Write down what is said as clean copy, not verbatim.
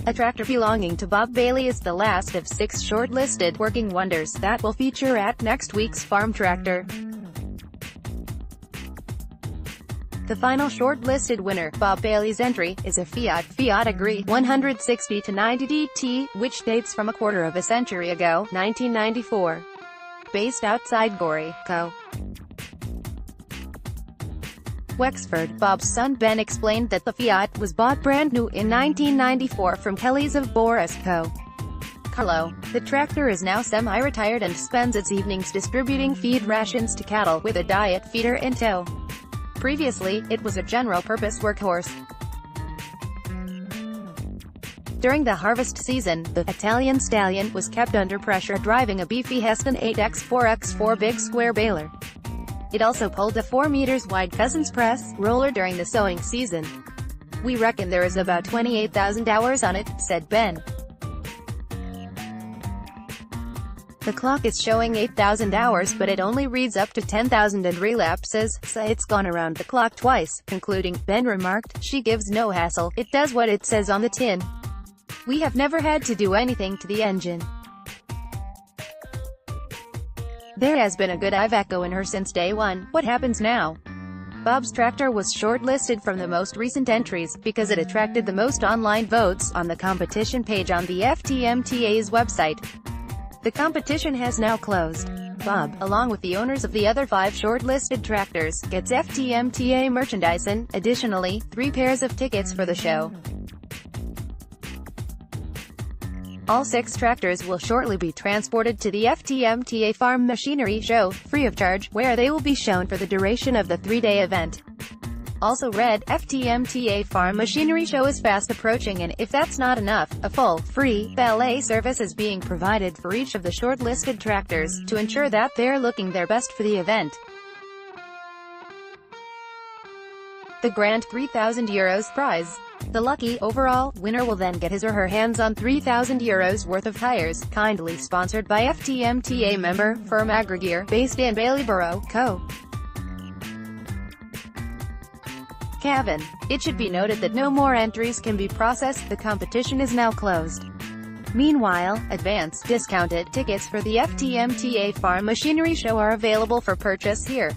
A tractor belonging to Bob Bailey is the last of 6 shortlisted working wonders that will feature at next week's Farm Tractor. The final shortlisted winner, Bob Bailey's entry, is a Fiatagri 160-90 DT, which dates from a quarter of a century ago, 1994. Based outside Gorey, Co. Wexford, Bob's son Ben explained that the Fiat was bought brand new in 1994 from Kelly's of Borris, Co. Carlo. The tractor is now semi-retired and spends its evenings distributing feed rations to cattle with a diet feeder in tow. Previously, it was a general-purpose workhorse. During the harvest season, the Italian stallion was kept under pressure driving a beefy Heston 8x4x4 big square baler. It also pulled a 4 meters wide pheasant's press roller during the sowing season. "We reckon there is about 28,000 hours on it," said Ben. "The clock is showing 8,000 hours but it only reads up to 10,000 and relapses, so it's gone around the clock twice," concluding, Ben remarked, "She gives no hassle, it does what it says on the tin. We have never had to do anything to the engine. There has been a good Iveco in her since day one. What happens now?" Bob's tractor was shortlisted from the most recent entries, because it attracted the most online votes on the competition page on the FTMTA's website. The competition has now closed. Bob, along with the owners of the other 5 shortlisted tractors, gets FTMTA merchandise and, additionally, 3 pairs of tickets for the show. All 6 tractors will shortly be transported to the FTMTA Farm Machinery Show, free of charge, where they will be shown for the duration of the 3-day event. Also read, FTMTA Farm Machinery Show is fast approaching and, if that's not enough, a full, free, valet service is being provided for each of the shortlisted tractors, to ensure that they're looking their best for the event. The grand €3,000 prize. The lucky, overall, winner will then get his or her hands on €3,000 worth of tires, kindly sponsored by FTMTA member, firm Aggregear, based in Borough, Co. Cavan. It should be noted that no more entries can be processed, the competition is now closed. Meanwhile, advance, discounted tickets for the FTMTA Farm Machinery Show are available for purchase here.